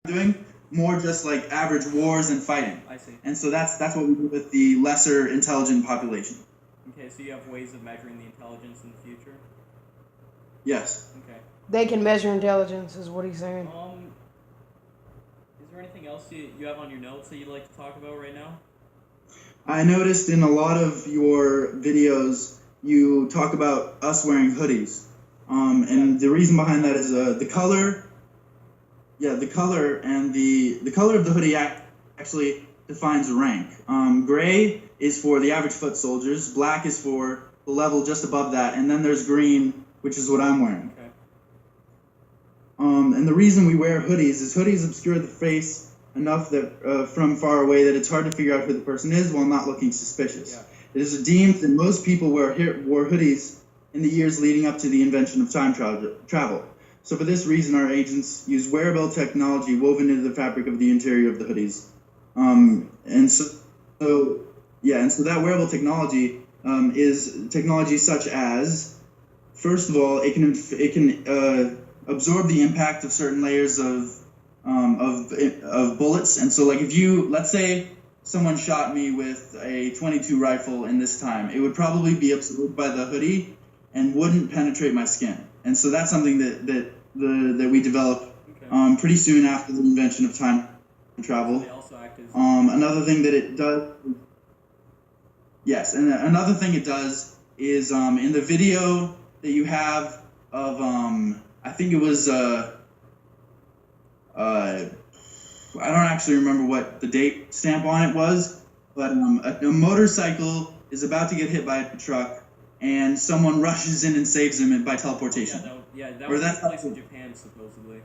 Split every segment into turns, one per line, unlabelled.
doing more just like average wars and fighting.
I see.
And so that's what we do with the lesser intelligent population.
Okay, so you have ways of measuring the intelligence in the future?
Yes.
Okay.
They can measure intelligence, is what he's saying.
Is there anything else you have on your notes that you'd like to talk about right now?
I noticed in a lot of your videos you talk about us wearing hoodies. And the reason behind that is the color. Yeah, the color and the color of the hoodie actually defines rank. Gray is for the average foot soldiers. Black is for the level just above that, and then there's green, which is what I'm wearing.
Okay.
And the reason we wear hoodies is hoodies obscure the face enough that from far away that it's hard to figure out who the person is while not looking suspicious.
Yeah.
It is deemed that most people wore hoodies in the years leading up to the invention of time travel. So for this reason, our agents use wearable technology woven into the fabric of the interior of the hoodies. And so that wearable technology is technology such as, first of all, it can absorb the impact of certain layers of bullets. And so, like, let's say someone shot me with a .22 rifle in this time, it would probably be absorbed by the hoodie and wouldn't penetrate my skin. And so that's something that we developed pretty soon after the invention of time travel.
They also act as
another thing that it does, yes, and another thing it does is in the video that you have of I think it was I don't actually remember what the date stamp on it was, but a motorcycle is about to get hit by a truck, and someone rushes in and saves him by teleportation.
That was a place in Japan, supposedly.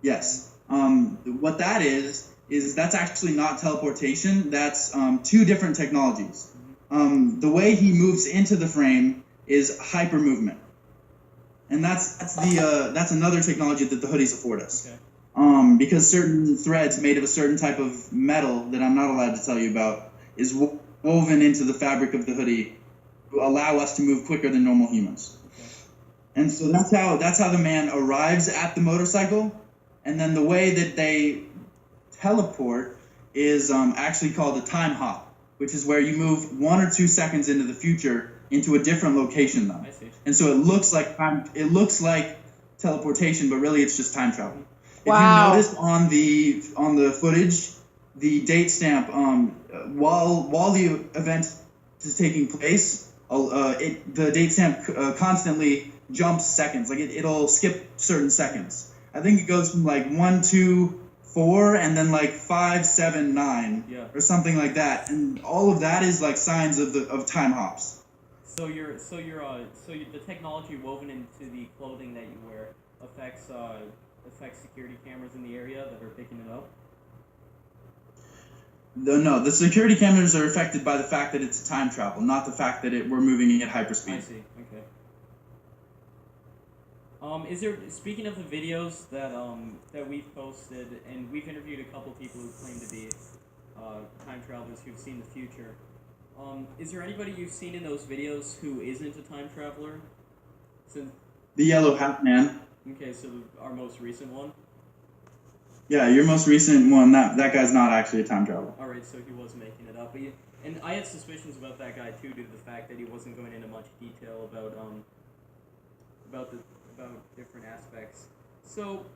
Yes. What that is that's actually not teleportation. That's two different technologies. The way he moves into the frame is hyper movement, and that's another technology that the hoodies afford us.
Okay.
Because certain threads made of a certain type of metal that I'm not allowed to tell you about is woven into the fabric of the hoodie to allow us to move quicker than normal humans.
Okay.
And so that's how the man arrives at the motorcycle, and then the way that they teleport is actually called a time hop, which is where you move 1 or 2 seconds into the future into a different location, though.
I see.
And so it looks like teleportation, but really it's just time travel.
Wow.
If you notice on the footage, the date stamp, while the event is taking place, the date stamp constantly jumps seconds. Like it'll skip certain seconds. I think it goes from like 1, 2, 4, and then like 5, 7, 9, or something like that. And all of that is like signs of time hops.
So the technology woven into the clothing that you wear affects security cameras in the area that are picking it up?
No, the security cameras are affected by the fact that it's time travel, not the fact that we're moving at hyperspeed.
I see. Okay. Speaking of the videos that we've posted, and we've interviewed a couple people who claim to be time travelers who've seen the future. Is there anybody you've seen in those videos who isn't a time traveler?
The yellow hat man.
Okay, so our most recent one?
Yeah, your most recent one, that guy's not actually a time traveler.
Alright, so he was making it up. And I had suspicions about that guy too, due to the fact that he wasn't going into much detail about different aspects. So,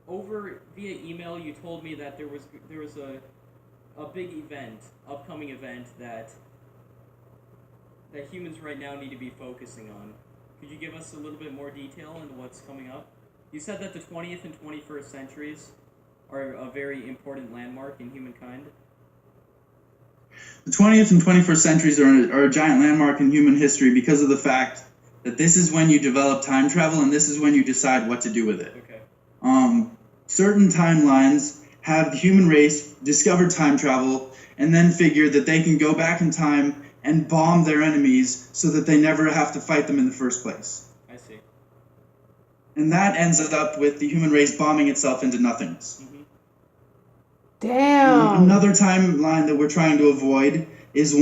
via email, you told me that there was a big upcoming event that humans right now need to be focusing on. Could you give us a little bit more detail into what's coming up? You said that the 20th and 21st centuries are a very important landmark in humankind.
The 20th and 21st centuries are a giant landmark in human history because of the fact that this is when you develop time travel and this is when you decide what to do with it.
Okay.
Certain timelines have the human race discover time travel and then figure that they can go back in time and bomb their enemies so that they never have to fight them in the first place.
I see.
And that ends up with the human race bombing itself into nothingness.
Mm-hmm.
Damn.
Another timeline that we're trying to avoid is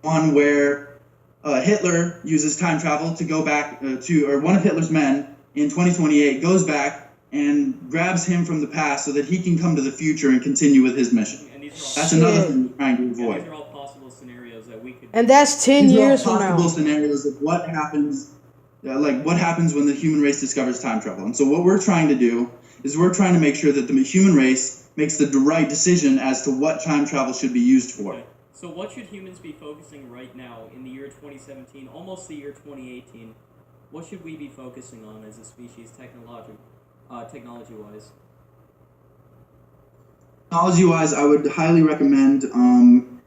one where Hitler uses time travel to go back or one of Hitler's men in 2028 goes back and grabs him from the past so that he can come to the future and continue with his mission.
And these are all,
That's another
Shit.
thing we're trying to
and
avoid.
these are all possible scenarios that we could.
And that's 10
These are all
years from
possible
now.
scenarios of what happens, what happens when the human race discovers time travel. And so what we're trying to do is we're trying to make sure that the human race makes the right decision as to what time travel should be used for.
Okay. So what should humans be focusing right now in the year 2017, almost the year 2018? What should we be focusing on as a species, technology-wise?
Technology-wise, I would highly recommend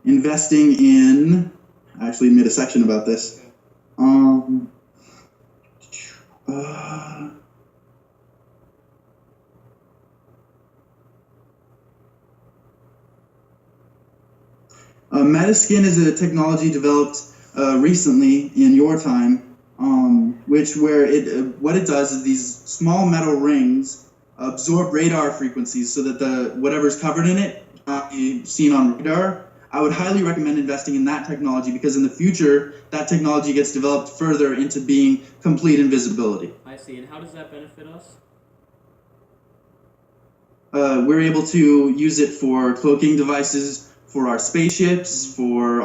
investing in. I actually made a section about this.
Okay.
Metaskin is a technology developed recently in your time, what it does is these small metal rings absorb radar frequencies so that whatever's covered in it cannot be seen on radar. I would highly recommend investing in that technology because in the future that technology gets developed further into being complete invisibility.
I see. And how does that benefit us?
We're able to use it for cloaking devices, for our spaceships, for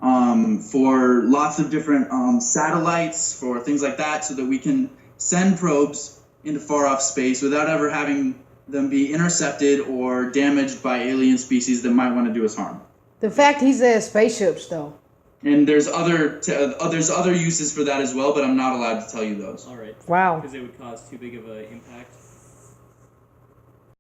lots of different satellites, for things like that, so that we can send probes into far-off space without ever having them be intercepted or damaged by alien species that might want to do us harm.
The fact he says spaceships, though.
And there's other uses for that as well, but I'm not allowed to tell you those.
All right.
Wow.
Because it would cause too big of an impact.